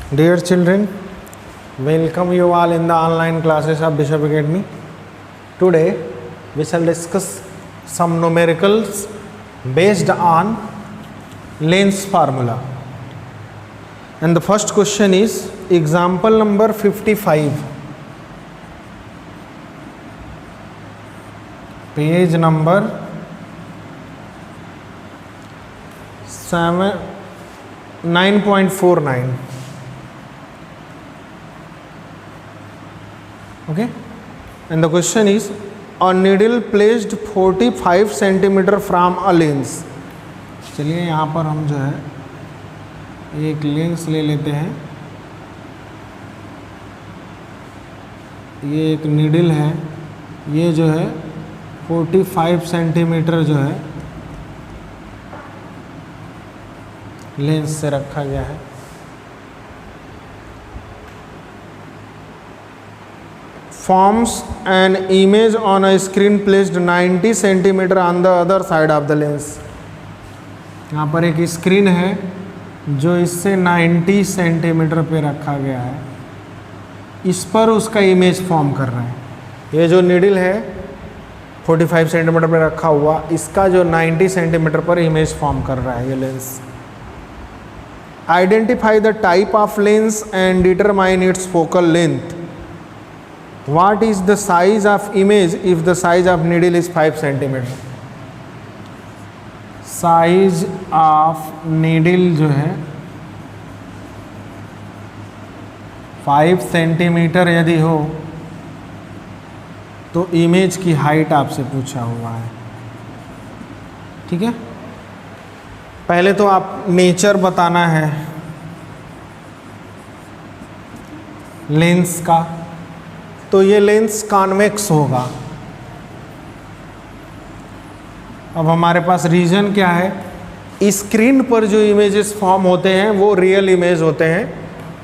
Dear children, welcome you all in the online classes of Bishop Academy. Today we shall discuss some numericals based on Lenz formula. And the first question is example number 55. Page number 9.49. Okay, and the question is a needle placed 45 centimeter from a lens. चलिए यहाँ पर हम जो है एक lens ले लेते हैं. ये एक नीडल है, ये जो है 45 सेंटीमीटर जो है लेंस से रखा गया है. Forms an image on a screen placed 90 centimeter on the other side of the lens. यहाँ पर एक स्क्रीन है जो इससे 90 सेंटीमीटर पे रखा गया है. इस पर उसका इमेज फॉर्म कर रहा है. ये जो नीडल है 45 सेंटीमीटर पे रखा हुआ, इसका जो 90 सेंटीमीटर पर इमेज फॉर्म कर रहा है ये lens. Identify the type of lens and determine its focal length. What is the size of image if the size of needle is 5 centimeter? Size of needle जो है 5 सेंटीमीटर यदि हो तो इमेज की हाइट आपसे पूछा हुआ है. ठीक है, पहले तो आप नेचर बताना है लेंस का. तो ये लेंस कॉन्वेक्स होगा. अब हमारे पास रीजन क्या है, स्क्रीन पर जो इमेजेस फॉर्म होते हैं वो रियल इमेज होते हैं,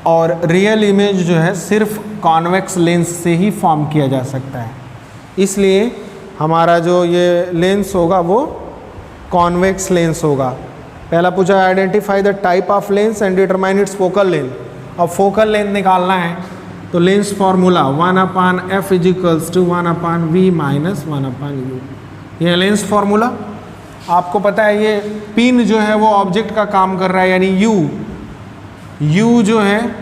और रियल इमेज जो है सिर्फ कॉन्वेक्स लेंस से ही फॉर्म किया जा सकता है. इसलिए हमारा जो ये लेंस होगा वो कॉन्वेक्स लेंस होगा. पहला पूछा identify the type of lens and determine its focal length. अब फोकल लेंथ निकालना है तो lens formula 1/f equals to 1/v minus 1/u. ये लेंस फार्मूला आपको पता है. ये पिन जो है वो ऑब्जेक्ट का काम कर रहा है, यानी u जो है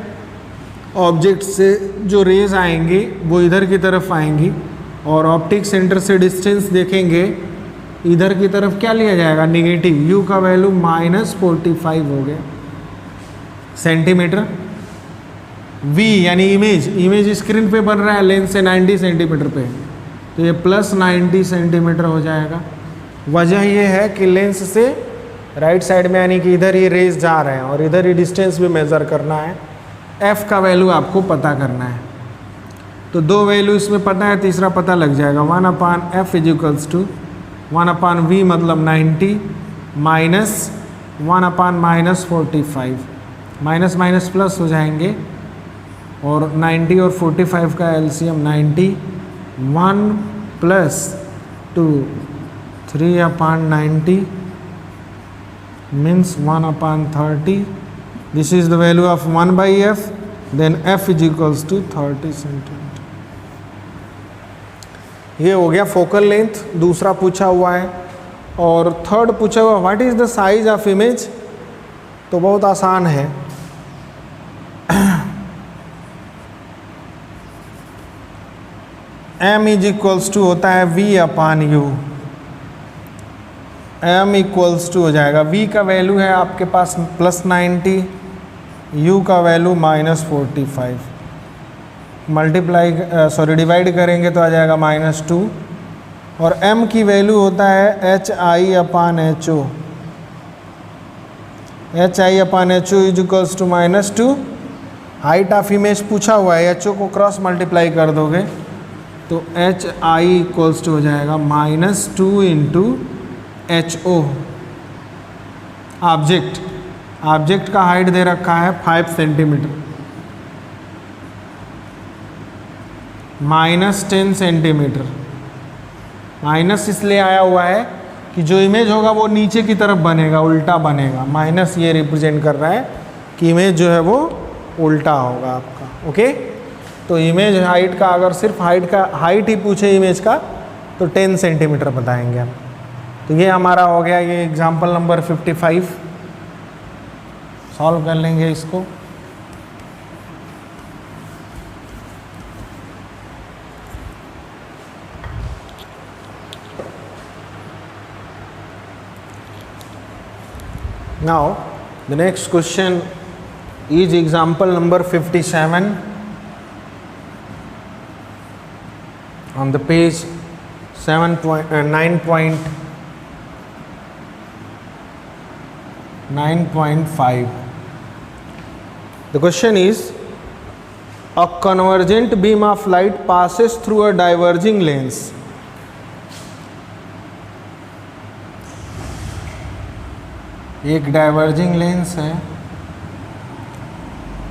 ऑब्जेक्ट से जो रेज आएंगी वो इधर की तरफ आएंगी, और ऑप्टिक सेंटर से डिस्टेंस देखेंगे इधर की तरफ क्या लिया जाएगा, निगेटिव. u का वैल्यू -45 हो गया सेंटीमीटर. v यानी इमेज स्क्रीन पे बन रहा है लेंस से 90 सेंटीमीटर पे, तो ये +90 सेंटीमीटर हो जाएगा. वजह ये है कि लेंस से राइट साइड में यानी कि इधर ही रेज जा रहे हैं और इधर ही डिस्टेंस भी मेज़र करना है. f का वैल्यू आपको पता करना है. तो दो वैल्यू इसमें पता है, तीसरा पता लग जाएगा. 1/f इजिकल्स टू 1/v मतलब 90 माइनस 1/-45. माइनस माइनस प्लस हो जाएंगे, और 90 और 45 का LCM 90. 1 + 2 3/90 means 1/30. This is the value of 1/f. Then f is equals to 30 centimetre. ये हो गया फोकल लेंथ. दूसरा पूछा हुआ है. और थर्ड पूछा हुआ what is the size of image. तो बहुत आसान है. m इज इक्वल्स टू होता है v/u. m इक्वल्स टू हो जाएगा, v का वैल्यू है आपके पास +90, u का वैल्यू -45. डिवाइड करेंगे तो आ जाएगा -2, और m की वैल्यू होता है hi/ho. hi/ho is equals to -2. Height of image पूछा हुआ है, ho को क्रॉस मल्टीप्लाई कर दोगे तो hi इक्वल्स टू हो जाएगा -2 × ho. ऑब्जेक्ट का हाइट दे रखा है 5 सेंटीमीटर, -10 सेंटीमीटर. माइनस इसलिए आया हुआ है कि जो इमेज होगा वो नीचे की तरफ बनेगा, उल्टा बनेगा. माइनस ये रिप्रेजेंट कर रहा है कि इमेज जो है वो उल्टा होगा आपका। ओके, तो इमेज हाइट का अगर सिर्फ हाइट ही पूछे इमेज का तो 10 सेंटीमीटर बताएंगे हम। तो ये हमारा हो गया ये एग्जाम्पल नंबर 55। सॉल्व कर लेंगे इसको। Now the next question is example number 57 on the page 9.5. The question is, a convergent beam of light passes through a diverging lens. एक डाइवर्जिंग लेंस है,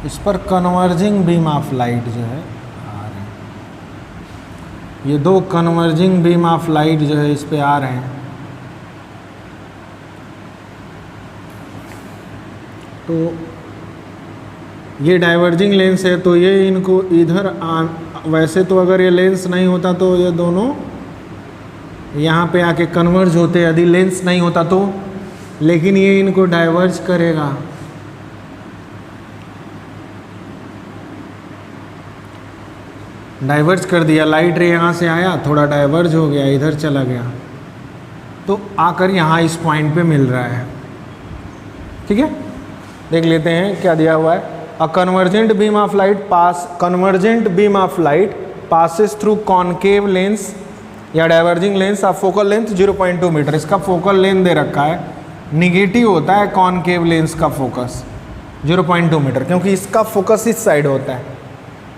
इस पर कन्वर्जिंग बीम ऑफ लाइट जो है आ रहे हैं। ये दो कन्वर्जिंग बीम ऑफ लाइट जो है इस पे आ रहे हैं। तो ये डाइवर्जिंग लेंस है, तो ये इनको इधर वैसे तो अगर ये लेंस नहीं होता तो ये दोनों यहाँ पे आके कन्वर्ज होते, यदि लेंस नहीं होता तो, लेकिन ये इनको डाइवर्ज करेगा। डाइवर्ज कर दिया, लाइट रे यहाँ से आया, थोड़ा डाइवर्ज हो गया, इधर चला गया, तो आकर यहाँ इस पॉइंट पे मिल रहा है। ठीक है, देख लेते हैं क्या दिया हुआ है। A convergent beam of light passes through concave lens या diverging lens of focal length 0.2 metre. इसका फोकल लेंथ दे रखा है, निगेटिव होता है कॉनकेव लेंस का फोकस 0.2 मीटर, क्योंकि इसका फोकस इस साइड होता है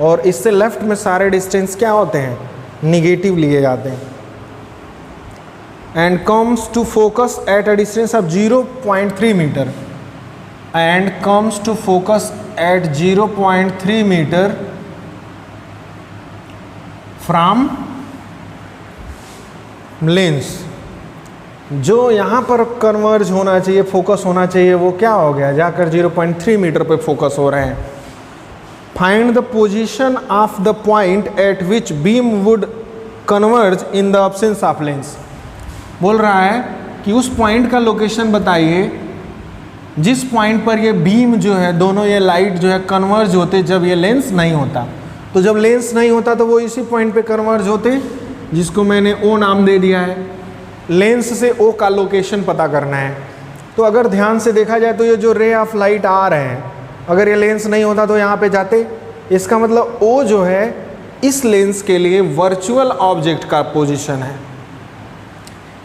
और इससे लेफ्ट में सारे डिस्टेंस क्या होते हैं, निगेटिव लिए जाते हैं। And comes to focus at a distance of 0.3 metre and comes to focus at 0.3 metre from lens. जो यहाँ पर कन्वर्ज होना चाहिए, फोकस होना चाहिए, वो क्या हो गया, जाकर 0.3 मीटर पे फोकस हो रहे हैं। Find the position of the point eight which beam would converge in the absence of lens. बोल रहा है कि उस पॉइंट का लोकेशन बताइए जिस पॉइंट पर ये बीम जो है, दोनों ये लाइट जो है कन्वर्ज होते जब ये लेंस नहीं होता। तो जब लेंस नहीं होता तो वो इसी पॉइंट पे कन्वर्ज होते, जिसको मैंने ओ नाम दे दिया है। लेंस से ओ का लोकेशन पता करना है। तो अगर ध्यान से देखा जाए तो ये जो रे ऑफ लाइट आ रहे हैं, अगर ये लेंस नहीं होता तो यहाँ पे जाते। इसका मतलब ओ जो है इस लेंस के लिए वर्चुअल ऑब्जेक्ट का पोजीशन है,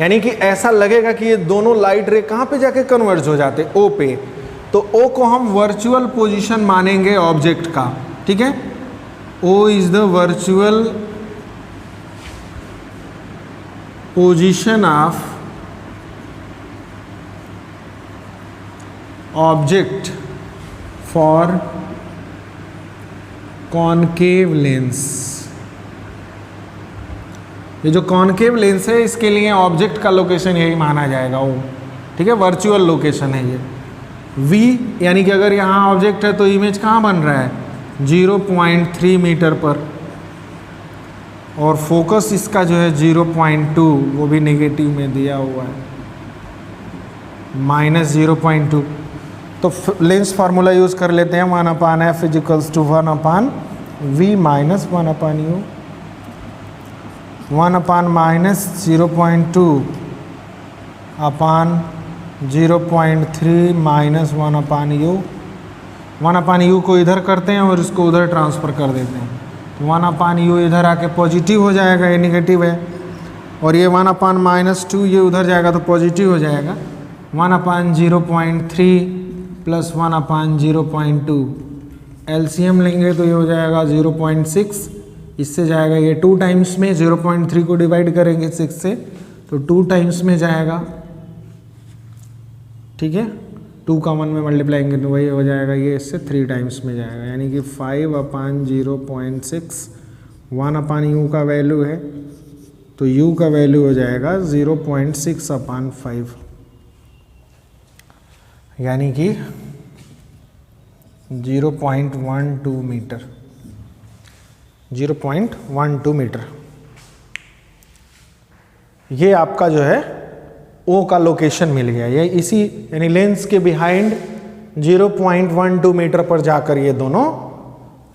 यानी कि ऐसा लगेगा कि ये दोनों लाइट रे कहाँ पे जाके कन्वर्ज हो जाते, ओ पे। तो ओ को हम वर्चुअल पोजीशन मानेंगे ऑब्जेक्ट का। ठीक है, O is the virtual position of object for concave lens. ये जो कॉनकेव लेंस है इसके लिए ऑब्जेक्ट का लोकेशन यही माना जाएगा वो। ठीक है, वर्चुअल लोकेशन है ये। V यानी कि अगर यहाँ ऑब्जेक्ट है तो इमेज कहाँ बन रहा है, 0.3 मीटर पर, और फोकस इसका जो है 0.2, वो भी नेगेटिव में दिया हुआ है, -0.2। तो लेंस फार्मूला यूज़ कर लेते हैं, 1/f = 1/v - 1/u। 1/-0.2 upon 0.3 - 1/u। 1/u को इधर करते हैं और इसको उधर ट्रांसफ़र कर देते हैं। 1/u इधर आके पॉजिटिव हो जाएगा, ये निगेटिव है, और ये 1/-2 ये उधर जाएगा तो पॉजिटिव हो जाएगा। 1/0.3 + 1/0.2 एलसीएम लेंगे तो ये हो जाएगा 0.6। इससे जाएगा ये 2 टाइम्स में, 0.3 को डिवाइड करेंगे 6 से तो 2 टाइम्स में जाएगा। ठीक है, 2 का 1 में मल्टीप्लाई करेंगे तो वही हो जाएगा, ये इससे 3 टाइम्स में जाएगा, यानी कि 5/0.6। 1/u का वैल्यू है तो u का वैल्यू हो जाएगा 0.6/5, यानी कि 0.12 मीटर, 0.12 मीटर। ये आपका जो है ओ का लोकेशन मिल गया। ये इसी यानी लेंस के बिहाइंड 0.12 मीटर पर जाकर ये दोनों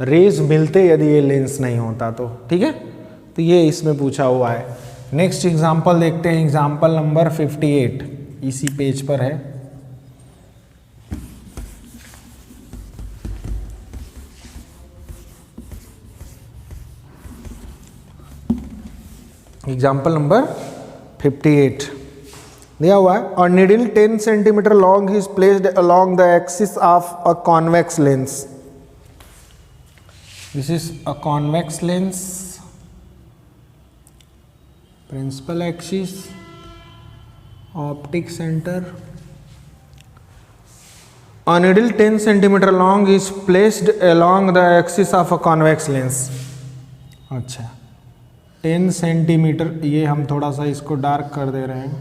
रेज मिलते यदि ये लेंस नहीं होता तो। ठीक है, तो ये इसमें पूछा हुआ है। नेक्स्ट एग्जांपल देखते हैं, एग्जांपल नंबर 58 इसी पेज पर है। एग्जाम्पल नंबर 58 दिया हुआ है। और needle 10 centimetre long is placed along the axis of a convex lens. This is a convex lens, principal axis, optic centre. A needle 10 centimeter long is placed along the axis of a convex lens। अच्छा, 10 centimetre, ये हम थोड़ा सा इसको dark कर दे रहे हैं।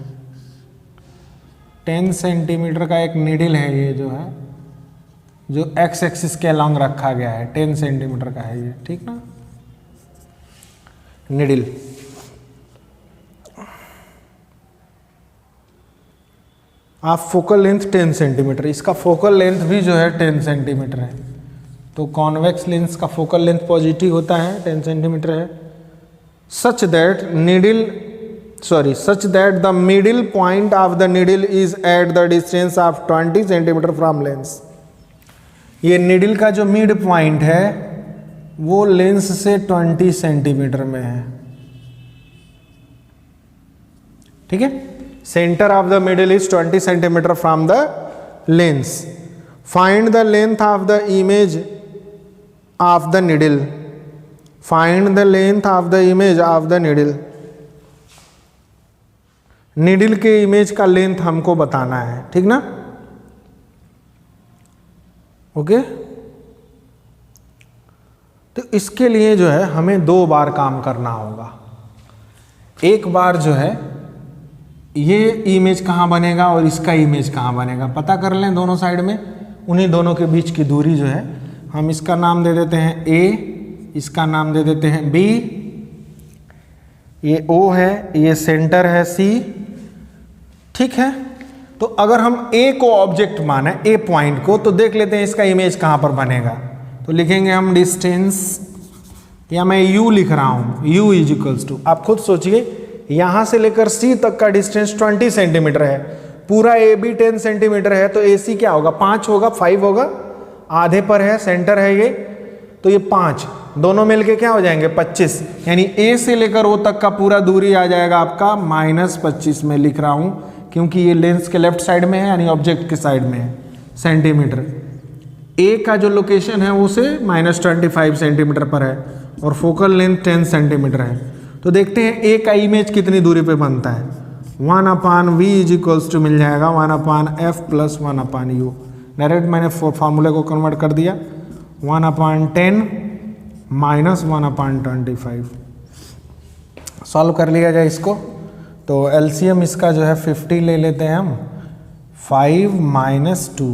10 centimetre का एक नीडल है ये जो है, जो एक्स एक्सिस के अलॉन्ग रखा गया है, 10 सेंटीमीटर का है ये। ठीक ना, नीडल। आप फोकल लेंथ 10 सेंटीमीटर, इसका फोकल लेंथ भी जो है 10 सेंटीमीटर है। तो कॉन्वेक्स लेंस का फोकल लेंथ पॉजिटिव होता है, 10 सेंटीमीटर है। such that the middle point of the needle is at the distance of 20 centimeter from lens। ये नीडल का जो मिड पॉइंट है वो लेंस से 20 सेंटीमीटर में है। ठीक है, centre of the middle is 20 centimetre from the lens. Find the length of the image of the needle. Find the length of the image of the needle. Needle के image का length हमको बताना है। ठीक ना, ओके। तो इसके लिए जो है हमें 2 बार काम करना होगा। एक बार जो है ये इमेज कहाँ बनेगा और इसका इमेज कहाँ बनेगा पता कर लें दोनों साइड में। उन्हीं दोनों के बीच की दूरी जो है हम इसका नाम दे देते हैं A, इसका नाम दे देते हैं B, ये O है, ये सेंटर है C। ठीक है, तो अगर हम A को ऑब्जेक्ट माने, A पॉइंट को, तो देख लेते हैं इसका इमेज कहाँ पर बनेगा। तो लिखेंगे हम डिस्टेंस, या मैं U लिख रहा हूँ, U इज इक्वल्स टू, आप खुद सोचिए, यहाँ से लेकर C तक का डिस्टेंस 20 सेंटीमीटर है, पूरा AB 10 सेंटीमीटर है, तो AC क्या होगा, 5 होगा, 5 होगा, आधे पर है, सेंटर है ये, तो ये 5 दोनों मिलके क्या हो जाएंगे 25, यानी A से लेकर O तक का पूरा दूरी आ जाएगा आपका -25 में लिख रहा हूँ, क्योंकि ये लेंस के लेफ्ट साइड में है यानी ऑब्जेक्ट के साइड में है, सेंटीमीटर। A का जो लोकेशन है वो से -25 सेंटीमीटर पर है और फोकल लेंथ 10 सेंटीमीटर है। तो देखते हैं A का इमेज कितनी दूरी पे बनता है। 1/v इज इक्वल्स टू मिल जाएगा 1/f + 1/u। डायरेक्ट मैंने फॉर्मूले को कन्वर्ट कर दिया, 1/10 - 1/25। सॉल्व कर लिया जाए इसको, तो एलसीएम इसका जो है 50 ले लेते हैं हम। 5 - 2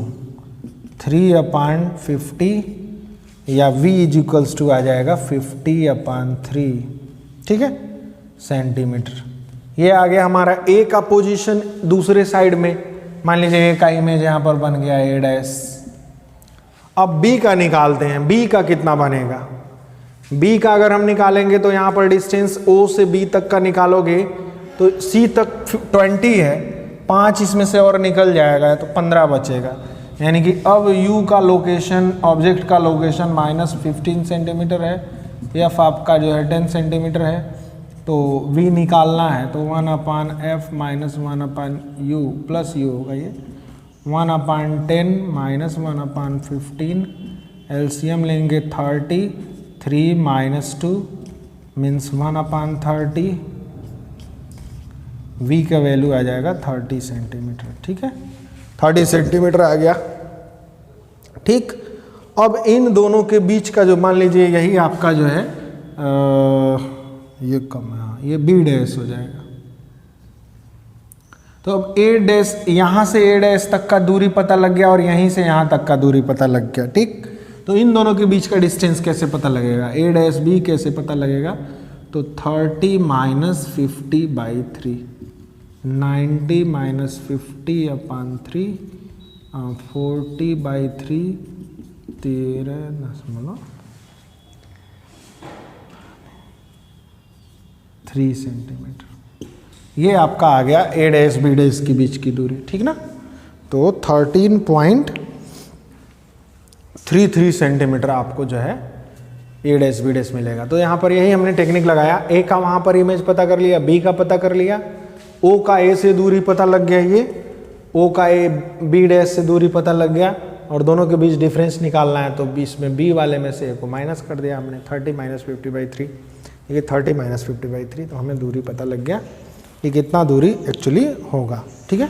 3/50 या v इज इक्वल्स टू आ जाएगा 50/3। ठीक है, सेंटीमीटर। ये आ गया हमारा A का पोजीशन दूसरे साइड में। मान लीजिए A का इमेज यहाँ पर बन गया A'। अब B का निकालते हैं, B का कितना बनेगा। B का अगर हम निकालेंगे तो यहाँ पर डिस्टेंस O से B तक का निकालोगे तो C तक 20 है, 5 इसमें से और निकल जाएगा तो 15 बचेगा। यानी कि अब U का लोकेशन, ऑब्जेक्ट का लोकेशन -15 सेंटीमीटर है, F आपका जो है 10 सेंटीमीटर है, तो V निकालना है तो 1/f - 1/u + u होगा ये 1/10 - 1/15। एलसीएम लेंगे 30, 3 - 2 मीन्स 1/30। V का वैल्यू आ जाएगा 30 सेंटीमीटर। ठीक है, 30 सेंटीमीटर आ गया। ठीक, अब इन दोनों के बीच का जो मान लीजिए यही आपका जो है ये कम है, ये B' हो जाएगा। तो अब ए डैश, यहाँ से ए डैश तक का दूरी पता लग गया और यहीं से यहाँ तक का दूरी पता लग गया, ठीक। तो इन दोनों के बीच का डिस्टेंस कैसे पता लगेगा, ए डैश बी कैसे पता लगेगा, तो 30 माइनस 50/3, 90 माइनस 50/3, 40/3, 13.3 सेंटीमीटर। ये आपका आ गया ए डैश बी डैश के बीच की दूरी, ठीक ना। तो 13.33 सेंटीमीटर आपको जो है ए डैश बी डैश मिलेगा। तो यहाँ पर यही हमने टेक्निक लगाया, ए का वहाँ पर इमेज पता कर लिया, बी का पता कर लिया, ओ का ए से दूरी पता लग गया, ये ओ का ए बी डैश से दूरी पता लग गया, और दोनों के बीच डिफरेंस निकालना है तो बीच में बी वाले में से ए को माइनस कर दिया हमने, 30 माइनस 50/3, ये 30 माइनस 50/3, तो हमें दूरी पता लग गया कि कितना दूरी एक्चुअली होगा, ठीक है।